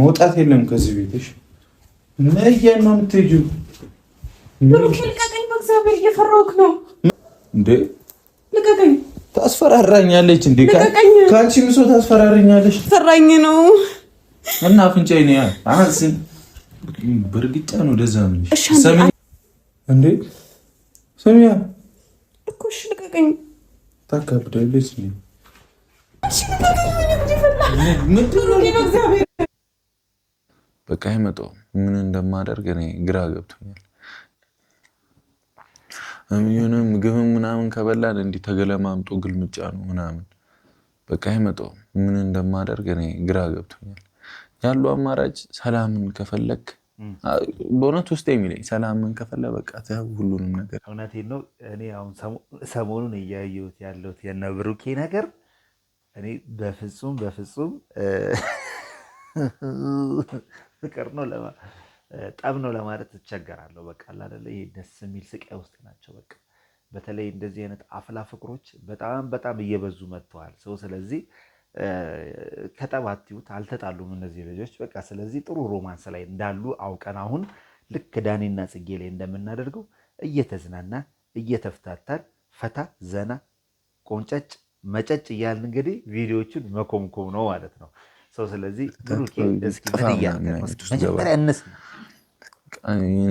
መውጣት የለም ከዚህ ቤትሽ ነይ ነው የምትሄጂው ብሩክ ልቀቀኝ በእግዚአብሔር እየፈራሁህ ነው እንዴ ልቀቀኝ ታስፈራራኛለች እንዴ ካንቺ ምሶ ታስፈራራኛለሽ ፈራኝ ነው እና አፍንጫዬ ነው አንስን በርግጫ ነው ደዛ ምን ሰሚ እንዴ ሰሚያ እኮ እሺ ልቀቀኝ ታከብዳለች እንዴ እሺ ልቀቀኝ በቃ ይመጣው ምን እንደማደርግ እኔ ግራ ገብቶኛል የሆነ ምግብ ምናምን ከበላን እንዲህ ተገለማምጦ ግልምጫ ነው ምናምን በቃ ይመጣው ምን እንደማደርግ እኔ ግራ ገብቶኛል ያለው አማራጭ ሰላምን ከፈለክ በእውነት ውስጥ የሚለኝ ሰላምን ከፈለ በቃ ሁሉንም ነገር እውነቴን ነው እኔ አሁን ሰሞኑን እያየሁት ያለሁት የነ ብሩኬ ነገር እኔ በፍጹም ፍቅር ነው ጠብ ነው ለማለት እቸገራለሁ በቃ አይደለ ይሄ ደስ የሚል ስቃይ ውስጥ ናቸው በቃ በተለይ እንደዚህ አይነት አፍላ ፍቅሮች በጣም እየበዙ መጥተዋል ሰው ስለዚህ ከጠባቲውት አልተጣሉም እነዚህ ልጆች በቃ ስለዚህ ጥሩ ሮማንስ ላይ እንዳሉ አውቀን አሁን ልክ ዳኒና ጽጌ ላይ እንደምናደርገው እየተዝናና እየተፍታታን ፈታ ዘና ቆንጨጭ መጨጭ እያልን እንግዲህ ቪዲዮዎችን መኮምኮም ነው ማለት ነው ሰው ስለዚህ ብሩኬ እስኪ መጀመሪያ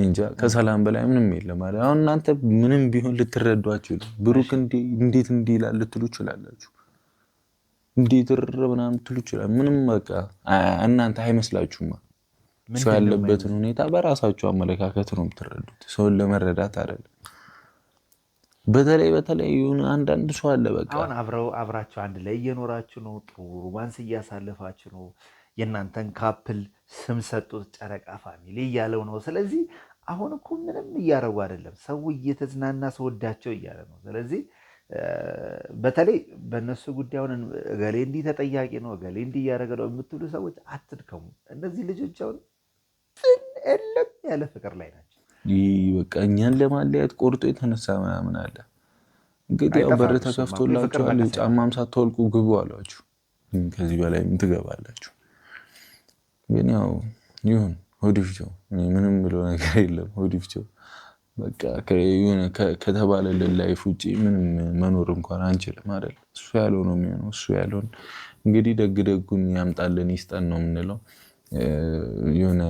እንጃ ከሰላም በላይ ምንም የለም ማለት አሁን እናንተ ምንም ቢሆን ልትረዷችሁ ብሩክ እንዴት ይላል ልትሉ ይችላላችሁ እንዴት ምናምን ልትሉ ይችላል ምንም በቃ እናንተ አይመስላችሁማ ሰው ያለበትን ሁኔታ በራሳችሁ አመለካከት ነው የምትረዱት ሰውን ለመረዳት አይደለም በተለይ አንዳንድ ሰው አለ በቃ አሁን አብራችሁ አንድ ላይ እየኖራችሁ ነው ጥሩ ሮማንስ እያሳለፋችሁ ነው የናንተን ካፕል ስም ሰጡት ጨረቃ ፋሚሊ እያለው ነው ስለዚህ አሁን እኮ ምንም እያረጉ አይደለም ሰው እየተዝናና ሰውዳቸው እያለ ነው ስለዚህ በተለይ በእነሱ ጉዳዩን እገሌ እንዲህ ተጠያቂ ነው እገሌ እንዲህ እያደረገ ነው የምትሉ ሰዎች አትድከሙ እነዚህ ልጆች አሁን እልም ያለ ፍቅር ላይ ናቸው በቃ እኛን ለማለያየት ቆርጦ የተነሳ ምናምን አለ እንግዲህ ያው በር ተከፍቶላችኋል ጫማም ሳትወልቁ ግቡ አሏችሁ ከዚህ በላይ ምን ትገባላችሁ ግን ያው ይሁን ወዲፍቸው ምንም ብሎ ነገር የለም ወዲፍቸው በቃ ከየሆነ ከተባለልን ላይፍ ውጪ ምንም መኖር እንኳን አንችልም አይደል እሱ ያለው ነው የሚሆነው እሱ ያለው እንግዲህ ደግደጉን ያምጣልን ይስጠን ነው የምንለው የሆነ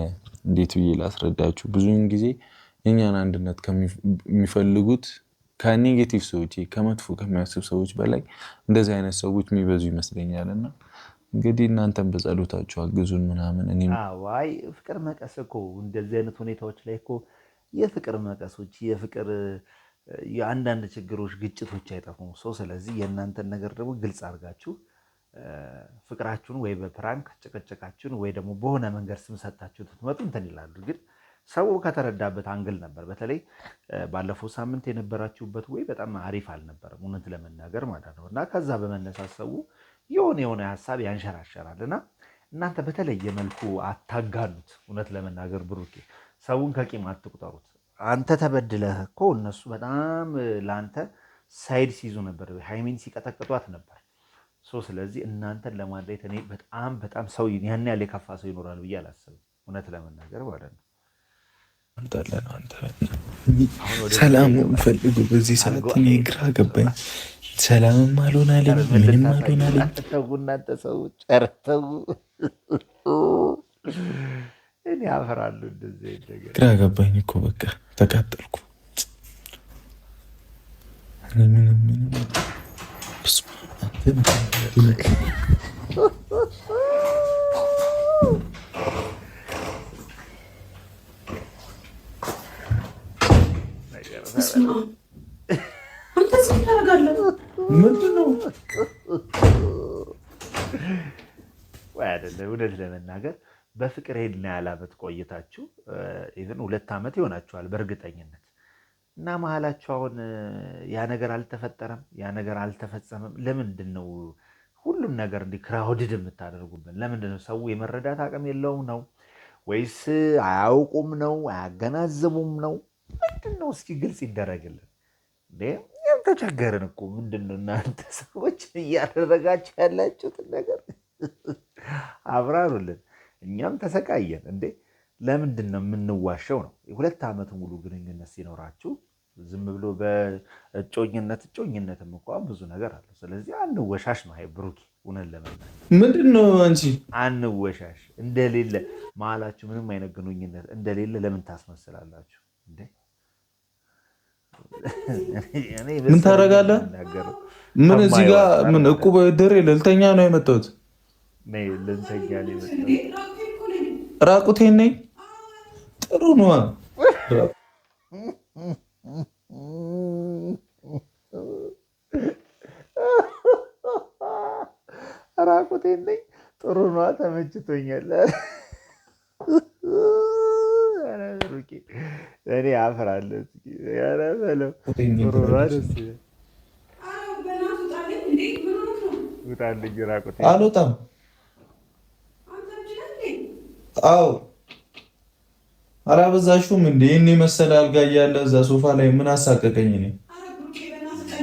እንዴት ብዬ ላስረዳችሁ ብዙውን ጊዜ የኛን አንድነት ከሚፈልጉት ከኔጌቲቭ ሰዎች ከመጥፎ ከሚያስቡ ሰዎች በላይ እንደዚህ አይነት ሰዎች የሚበዙ ይመስለኛልና እንግዲህ እናንተም በጸሎታችሁ አግዙን ምናምን እኔም አይ ፍቅር መቀስ እኮ እንደዚህ አይነት ሁኔታዎች ላይ እኮ የፍቅር መቀሶች የፍቅር የአንዳንድ ችግሮች ግጭቶች አይጠፉም ሰው ስለዚህ የእናንተን ነገር ደግሞ ግልጽ አድርጋችሁ ፍቅራችሁን ወይ በፕራንክ ጭቅጭቃችሁን ወይ ደግሞ በሆነ መንገድ ስም ሰጣችሁ ትመጡ እንትን ይላሉ ግን ሰው ከተረዳበት አንግል ነበር በተለይ ባለፈው ሳምንት የነበራችሁበት ወይ በጣም አሪፍ አልነበረም እውነት ለመናገር ማለት ነው እና ከዛ በመነሳት ሰው የሆነ ሐሳብ ያንሸራሸራልና እናንተ በተለየ መልኩ አታጋሉት እውነት ለመናገር ብሩኬ ሰውን ከቂም አትቁጠሩት አንተ ተበድለህ እኮ እነሱ በጣም ላንተ ሳይድ ሲይዙ ነበር ሃይሚን ሲቀጠቅጧት ነበር ስለዚህ እናንተን ለማድረግ እኔ በጣም ሰው ያን ያለ ከፋ ሰው ይኖራል ብዬ አላስብም እውነት ለመናገር ማለት ነው አንተ ሰላም ፈልጉ በዚህ ሰዓት እኔ ግራ ገባኝ ሰላምም አልሆናለኝ ምንም አልሆናለኝ እናንተ ሰው ጨርተው እኔ አፈራለሁ እንደዚህ ነገር ግራ ገባኝ እኮ በቃ ተቃጠልኩ ምንም እውነት ለመናገር በፍቅር ሄድና ያላበት ቆይታችሁ ኢቭን 2 ዓመት ይሆናችኋል በእርግጠኝነት እና መሀላችሁ አሁን ያ ነገር አልተፈጠረም ያ ነገር አልተፈጸመም ለምንድን ነው ሁሉም ነገር እንዲህ ክራውድድ የምታደርጉብን ለምንድን ነው ሰው የመረዳት አቅም የለውም ነው ወይስ አያውቁም ነው አያገናዘቡም ነው ምንድን ነው እስኪ ግልጽ ይደረግልን እንዴ ተቸገርን እኮ ምንድን ነው እናንተ ሰዎች እያደረጋችሁ ያላችሁት ነገር አብራሩልን እኛም ተሰቃየን እንዴ። ለምንድን ነው የምንዋሸው ነው? የ2 ዓመት ሙሉ ግንኙነት ሲኖራችሁ ዝም ብሎ እጮኝነትም እንኳን ብዙ ነገር አለው። ስለዚህ አንወሻሽ ነው። ብሩኬ እውነት ለመናገር ምንድን ነው አንቺ አንወሻሽ። እንደሌለ መሀላችሁ ምንም አይነት ግንኙነት እንደሌለ ለምን ታስመስላላችሁ እንዴ? ምን ታደርጋለህ? ምን እዚህ ጋር ምን እቁብ ድሬ ልልተኛ ነው የመጣሁት? ልንተኛ ነው የመጣሁት። ራቁቴን ነኝ። ጥሩ ነዋ። ራቁቴን ነኝ። ጥሩ ነዋ። ተመችቶኛል። እኔ አፍራለሁ። አልወጣም። አዎ አላበዛሽውም እንዴ? እኔ መሰለ አልጋ እያለ እዛ ሶፋ ላይ ምን አሳቀቀኝ? እኔ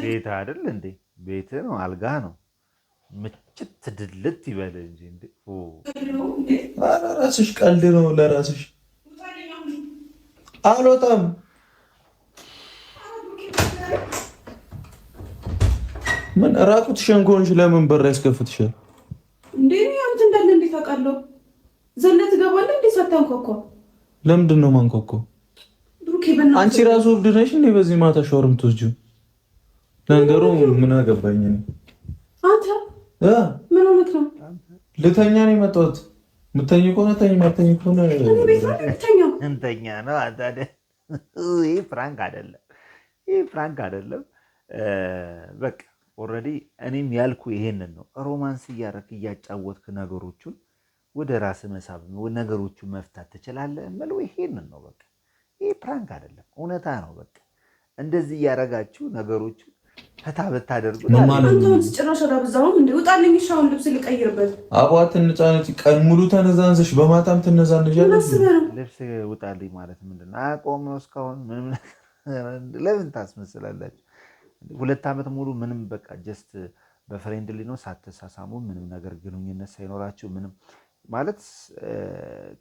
ቤት አይደል እንዴ? ቤት ነው፣ አልጋ ነው። ምጭት ድልት ይበል እንጂ እንዴ! ራስሽ ቀልድ ነው ለራስሽ። አልወጣም። ምን ራቁትሽን ከሆንሽ ለምን በር ያስከፍትሻል እንዴ? አንተ እንዳለ እንዴት አውቃለሁ? ዘለት ትገባለህ እንዴ ሳታንኳኳ? ለምንድን ነው ማንኳኳ? አንቺ ራሱ እብድ ነሽ እንዴ? በዚህ ማታ ሻወር የምትወስጂው? ነገሩ ምን አገባኝ እኔ። አንተ ምን ሆነህ ነው? ልተኛ ነው የመጣሁት። የምተኝ ከሆነ ተኝ፣ ማተኝ ከሆነ እንተኛ ነው። ይህ ፍራንክ አይደለም፣ ይህ ፍራንክ አይደለም። በቃ ኦልሬዲ እኔም ያልኩ ይሄንን ነው። ሮማንስ እያደረክ እያጫወትክ ነገሮቹን ወደ ራስ መሳብ ነገሮቹን መፍታት ትችላለህ የምለው ይሄንን ነው። በቃ ይህ ፕራንክ አይደለም፣ እውነታ ነው። በቃ እንደዚህ እያደረጋችሁ ነገሮቹ ፈታ ብታደርጉ ጭራሽ አላበዛሁም እንዴ? ውጣልኝ። ሻውን ልብስ ልቀይርበት። አቧት ትንጫነች። ቀን ሙሉ ተነዛንዘሽ በማታም ትነዛንዣለሽ። ልብስ ውጣልኝ ማለት ምንድን ነው? አቆም ነው እስካሁን ምንም። ለምን ታስመስላላችሁ? 2 ዓመት ሙሉ ምንም በቃ ጀስት በፍሬንድሊ ነው ሳትሳሳሙ ምንም ነገር ግንኙነት ሳይኖራችሁ ምንም ማለት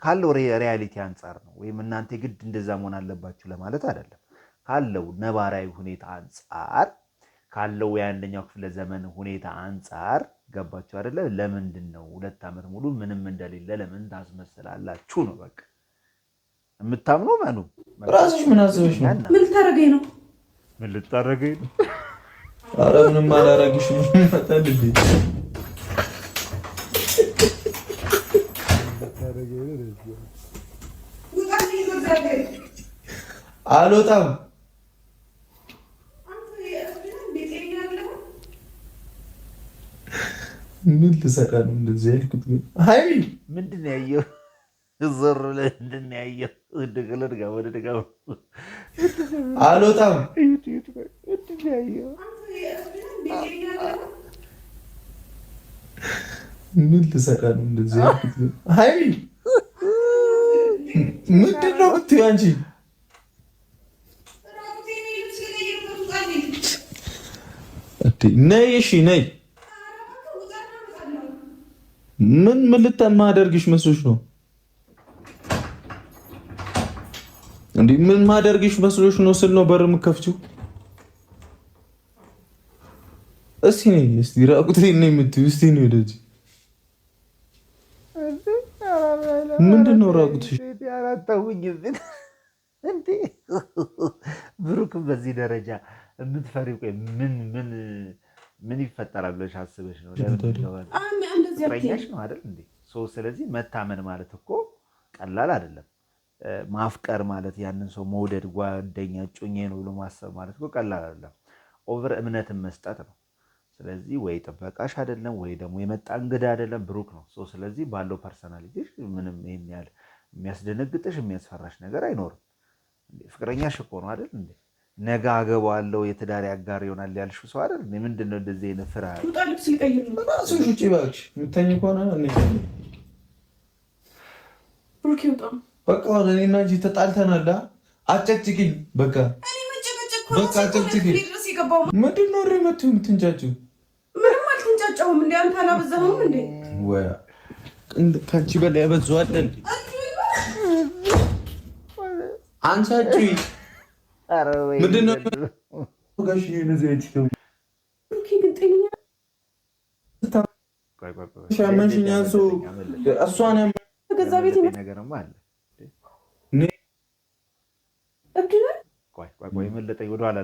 ካለው ሪያሊቲ አንጻር ነው። ወይም እናንተ ግድ እንደዛ መሆን አለባችሁ ለማለት አይደለም። ካለው ነባራዊ ሁኔታ አንጻር ካለው የ21ኛው ክፍለ ዘመን ሁኔታ አንጻር ገባችሁ አይደለ? ለምንድን ነው 2 ዓመት ሙሉ ምንም እንደሌለ ለምን ታስመስላላችሁ ነው። በቃ የምታምኑ መኑ ራስሽ ምን አስበሽ ነው? ምን ልታረገኝ ነው? ምን ልታረገኝ ነው? ኧረ ምንም አላረግሽም። መጣልኝ አልወጣም። ምን ልሰራ ነው እንደዚህ ያልኩት? ግን ሀይሚ ምንድን ነው ያየው? ዞር ብለህ ምንድን ነው ያየው? ወደ ደጋ አልወጣም። ምን ልሰራ ነው እንደዚህ ያልኩት? ግን ሀይሚ ምንድን ነው የምትይው አንቺ? ነይ እሺ ነይ። ምን ማደርግሽ መስሎሽ ነው እንዴ? ምን ማደርግሽ መስሎሽ ነው ስል ነው በር የምከፍቺው? እስቲ ነይ እስቲ ራቁቴን ነይ የምትይው? እስቲ ነይ ወደዚህ። ምንድን ነው ራቁትሽ? እንዴ ብሩክ በዚህ ደረጃ የምትፈሪው ምን ይፈጠራል ብለሽ አስበሽ ነው? ፍቅረኛሽ ነው አይደል እንዴ? ስለዚህ መታመን ማለት እኮ ቀላል አይደለም። ማፍቀር ማለት ያንን ሰው መውደድ፣ ጓደኛ እጮኜ ነው ብሎ ማሰብ ማለት እኮ ቀላል አይደለም። ኦቨር እምነትን መስጠት ነው። ስለዚህ ወይ ጥበቃሽ አይደለም ወይ ደግሞ የመጣ እንግዳ አይደለም፣ ብሩክ ነው። ስለዚህ ባለው ፐርሰናሊቲሽ ምንም ይሄን ያህል የሚያስደነግጥሽ የሚያስፈራሽ ነገር አይኖርም። ፍቅረኛሽ እኮ ነው አይደል እንዴ? ነገ አገባዋለሁ የትዳር አጋር ይሆናል ያልሽው ሰው አይደል? ምንድን ነው እንደዚህ አይነት ፍርሃት? እራስሽ ውጪ እባክሽ። የምትተኝ ከሆነ በቃ እኔና እንጂ ተጣልተናል። አጨቅጭቅኝ በቃ አጨቅጭቅኝ። ምንድን ነው የምትንጫጭው? ምንም አልተንጫጫሁም። እንደ አንተ አላበዛኸውም እንዴ? ከአንቺ በላይ ያበዛዋል እንዴ? አንቺ ምንድን ነው ሻመንሽኝ? አንሱ እሷን ገዛ ቤት ነገርማ አለ። ቆይ መለጠኝ። ወደኋላ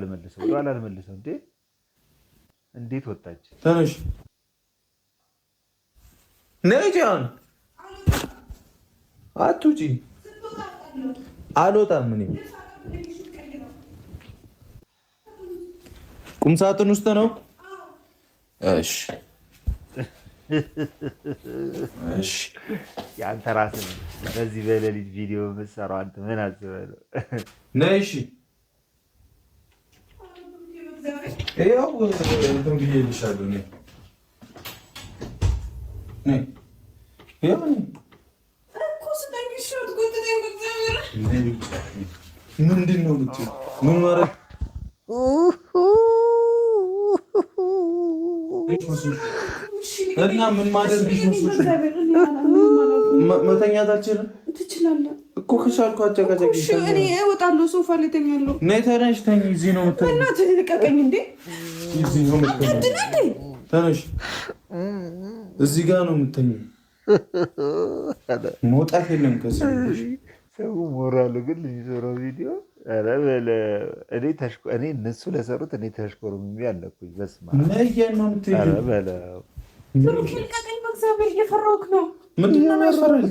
ልመልሰው እንዴ! እንዴት ወጣች? ተነሽ ነይ ጃን አትውጪ። አልወጣም። እኔ ቁም ሳጥን ውስጥ ነው። እሺ እሺ። የአንተ ራስህ በዚህ በሌሊት ቪዲዮ የምትሰራው አንተ ምን አስበህ ነው? ነይ እሺ። ያው እንትን ብዬልሻለሁ። ነይ ያው ምንድን ነው የምትይው? ምን ማድረግ እና ምን ማደርግሽ መስሎሽ? መተኛት አልችልም። ትችላለህ እኮ ከቻልኩ አጨቃጨቂ። እኔ እወጣለሁ፣ ሶፋ ላይ እተኛለሁ። ነይ ተነሽ፣ ተኝ። እዚህ ነው የምትተኛው። እናትህ ልቀቀኝ እንዴ! እዚህ ነው የምትተኛው። ተነሽ፣ እዚህ ጋር ነው የምትተኛው። መውጣት የለም ከዚህ። ሰው ሞራሉ ግን የሚሰራው ቪዲዮ እኔ እነሱ ለሰሩት እኔ ተሽኮርምሜ አለኩኝ። በስመ አብ ነው የምትሄጂው? ልቀቀኝ፣ በእግዚአብሔር እየፈራሁህ ነው። ምንድን ነው የሚያስፈራኝ?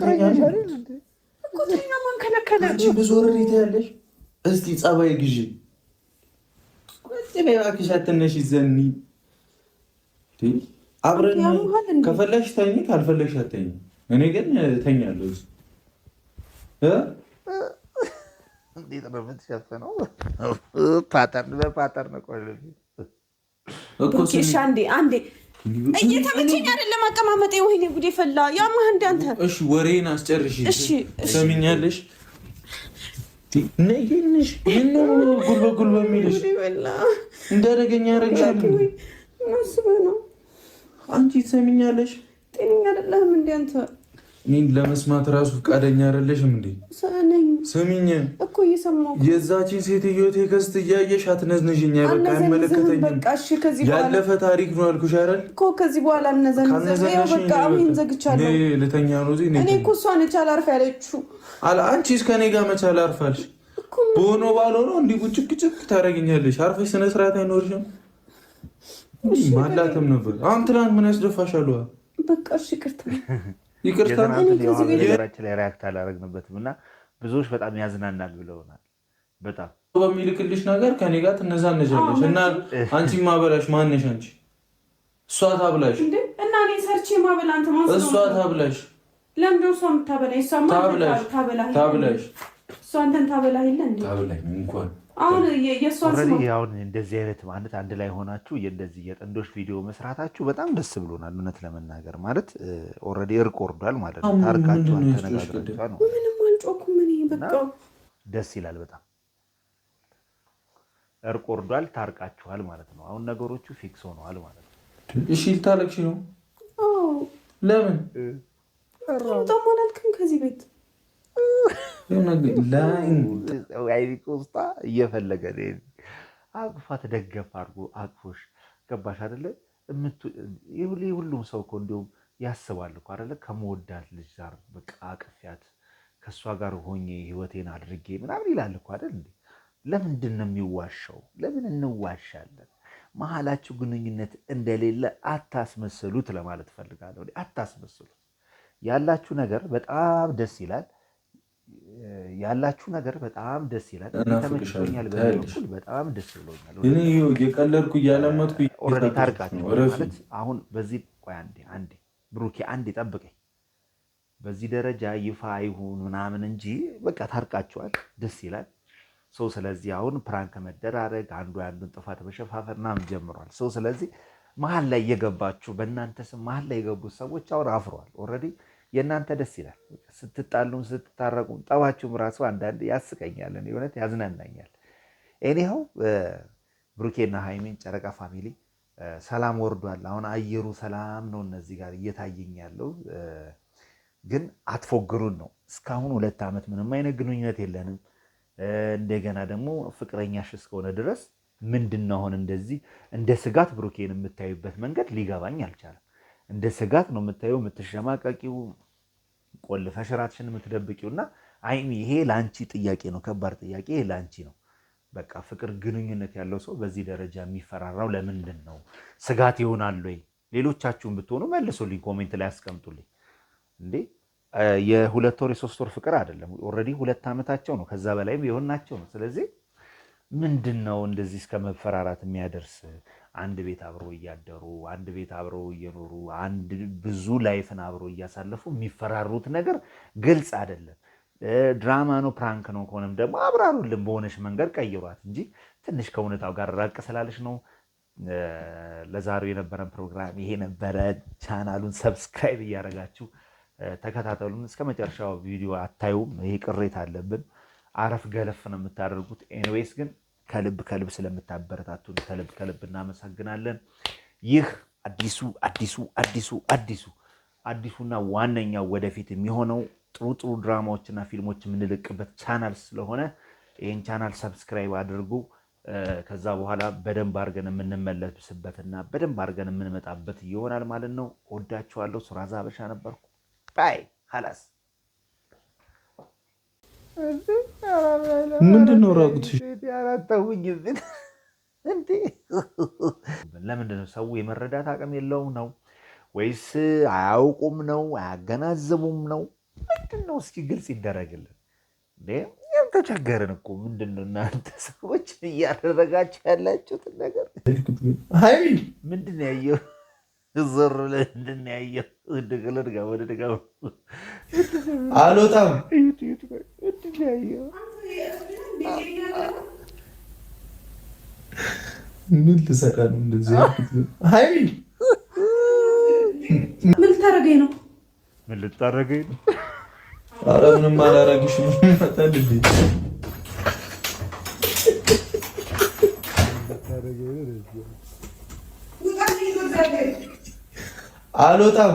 እኮ ተኛ። ማን ከለከለ? አንቺ ብዙ ወሬት ያለሽ። እስቲ ጸባይ ግዢ። ቁጭ በይ እባክሽ፣ አትነሽ። ዘኒ አብረን ከፈለሽ ተኝ፣ ካልፈለሽ አትተኝ። እኔ ግን ተኛለሁ። እንዴት ነው የምትሸፍነው? ፓተርን በፓተርን አንዴ እየተመቸኝ አይደለም አቀማመጤ። ወይኔ ጉዴ ፈላ። ያማህ እንደ አንተ። እሺ ወሬን አስጨርሽ። ሰሚኛለሽ? ነይንሽ ጉልበ የሚልሽ እንዳደረገኛ ያረግሻለሁ። አስበህ ነው አንቺ ትሰሚኛለሽ? ጤነኛ አይደለህም እንደ አንተ። እኔን ለመስማት ራሱ ፈቃደኛ አይደለሽም እንዴ? ስሚኝ እኮ እየሰማሁ የዛችን ሴትዮ ቴክስት እያየሽ አትነዝንሽኝ። በቃ አይመለከተኝም። ያለፈ ታሪክ ነው አልኩሽ አይደል እኮ። ከዚህ በኋላ እነዘንዘው በቃ አሁን ዘግቻለሁ። ልተኛ ነው። እኔ እኮ እሷ ነች አላርፍ ያለችው። አንቺስ ከኔ ጋር መች አላርፋልሽ? በሆነ ባልሆነው እንዲህ ቁጭቅጭቅ ታደርጊኛለሽ። አርፈሽ ስነ ስርዓት አይኖርሽም። ማላተም ነበር። አሁን ትናንት ምን ያስደፋሻል? በቃ እሺ ይቅርታ። ነገራችን ላይ ሪያክት አላደረግንበትም እና ብዙዎች በጣም ያዝናናል ብለውናል። በጣም በሚልክልሽ ነገር ከኔ ጋር ትነዛነጃለሽ እና አንቺ ማበላሽ ማነሽ? አንቺ እሷ ታብላሽ እና እኔ ሰርቼ ማበላ አንተ ማለት እሷ ታብላሽ። ለምን እሷ የምታበላ? ታብላሽ እሷ አንተን ታበላ የለ እንዴ? ታብላኝ እንኳን አሁን የእሷን ስም አሁን እንደዚህ አይነት ማለት አንድ ላይ ሆናችሁ እንደዚህ የጥንዶች ቪዲዮ መስራታችሁ በጣም ደስ ብሎናል። እውነት ለመናገር ማለት ኦልሬዲ እርቅ ወርዷል ማለት ነው። ታርቃችኋል፣ ተነጋግራችኋል። ምንም አልጮኩም እኔ በቃ ደስ ይላል በጣም እርቅ ወርዷል፣ ታርቃችኋል ማለት ነው። አሁን ነገሮቹ ፊክስ ሆነዋል ማለት ነው። እሺ ልታለቅሽ ነው? ለምን በጣም አላልክም ከዚህ ቤት ኮስታ እየፈለገ አቅፋት ደገፍ አድርጎ አቅፎሽ ገባሽ አይደለ? ሁሉም ሰው እኮ እንዲሁም ያስባል እኮ አይደለ? ከመወዳት ልጅ ጋር በቃ አቅፊያት ከእሷ ጋር ሆኜ ህይወቴን አድርጌ ምናምን ይላል እኮ አይደል? እንዴ ለምንድን ነው የሚዋሻው? ለምን እንዋሻለን? መሀላችሁ ግንኙነት እንደሌለ አታስመስሉት ለማለት ፈልጋለሁ። አታስመስሉት። ያላችሁ ነገር በጣም ደስ ይላል። ተመችቶኛል። በኩል በጣም ደስ ብሎኛል። እኔ የቀለድኩ እያለመጥኩ ኦልሬዲ ታርቃችሁ ማለት አሁን በዚህ ቆይ አንዴ ብሩኬ አንዴ ጠብቀኝ። በዚህ ደረጃ ይፋ አይሁን ምናምን እንጂ በቃ ታርቃችኋል። ደስ ይላል ሰው። ስለዚህ አሁን ፕራንክ መደራረግ አንዱ ያንዱን ጥፋት መሸፋፈር ምናምን ጀምሯል ሰው። ስለዚህ መሀል ላይ የገባችሁ በእናንተ ስም መሀል ላይ የገቡት ሰዎች አሁን አፍረዋል ኦልሬዲ። የእናንተ ደስ ይላል። ስትጣሉም ስትታረቁም ጠባችሁም ራሱ አንዳንድ ያስቀኛል፣ እውነት ያዝናናኛል። እኔው ብሩኬና ሃይሚን ጨረቃ ፋሚሊ ሰላም ወርዷል። አሁን አየሩ ሰላም ነው። እነዚህ ጋር እየታየኝ ያለው ግን አትፎግሩን ነው። እስካሁን 2 ዓመት ምንም አይነት ግንኙነት የለንም። እንደገና ደግሞ ፍቅረኛሽ እስከሆነ ድረስ ምንድነው አሁን እንደዚህ እንደ ስጋት ብሩኬን የምታዩበት መንገድ ሊገባኝ አልቻለም። እንደ ስጋት ነው የምታየው፣ የምትሸማቀቂው፣ ቆልፈሽ ራስሽን የምትደብቂውና አይሚ ይሄ ላንቺ ጥያቄ ነው፣ ከባድ ጥያቄ ይሄ ላንቺ ነው። በቃ ፍቅር ግንኙነት ያለው ሰው በዚህ ደረጃ የሚፈራራው ለምንድን ነው? ስጋት ይሆናል ወይ? ሌሎቻችሁን ብትሆኑ መልሱልኝ፣ ኮሜንት ላይ አስቀምጡልኝ። እንዴ የ2 ወር የ3 ወር ፍቅር አይደለም። ኦልሬዲ 2 ዓመታቸው ነው፣ ከዛ በላይም የሆናቸው ነው። ስለዚህ ምንድን ነው እንደዚህ እስከ መፈራራት የሚያደርስ? አንድ ቤት አብሮ እያደሩ አንድ ቤት አብሮ እየኖሩ አንድ ብዙ ላይፍን አብሮ እያሳለፉ የሚፈራሩት ነገር ግልጽ አይደለም። ድራማ ነው፣ ፕራንክ ነው ከሆነም ደግሞ አብራሩልን፣ በሆነች መንገድ ቀይሯት እንጂ ትንሽ ከእውነታው ጋር ራቅ ስላለች ነው። ለዛሬው የነበረን ፕሮግራም ይሄ ነበረ። ቻናሉን ሰብስክራይብ እያደረጋችሁ ተከታተሉን። እስከ መጨረሻው ቪዲዮ አታዩም፣ ይሄ ቅሬታ አለብን። አረፍ ገለፍ ነው የምታደርጉት። ኤኒዌይስ ግን ከልብ ከልብ ስለምታበረታቱን ከልብ እናመሰግናለን። ይህ አዲሱና ዋነኛው ወደፊት የሚሆነው ጥሩ ድራማዎችና ፊልሞች የምንለቅበት ቻናል ስለሆነ ይህን ቻናል ሰብስክራይብ አድርጉ። ከዛ በኋላ በደንብ አድርገን የምንመለስበትና በደንብ አድርገን የምንመጣበት ይሆናል ማለት ነው። ወዳችኋለሁ። ሱራዛ ሀበሻ ነበርኩ። ባይ ሀላስ ምንድነው ራቁትሽ? ለምንድን ነው ሰው የመረዳት አቅም የለውም ነው ወይስ አያውቁም ነው? አያገናዘቡም ነው? ምንድን ነው? እስኪ ግልጽ ይደረግልን። ተቸገርን እኮ። ምንድን ነው እናንተ ሰዎች እያደረጋችሁ ያላችሁትን ነገር? ምንድን ነው ያየው? ዞር ብለህ ምንድን ነው ያየው? ወደ ድጋ አልወጣም። ምን ልሰራ ነው እንደዚህ? ምን ልታረገኝ ነው? ምን ልታረገኝ ነው? ኧረ ምንም አላረግሽም። አልወጣም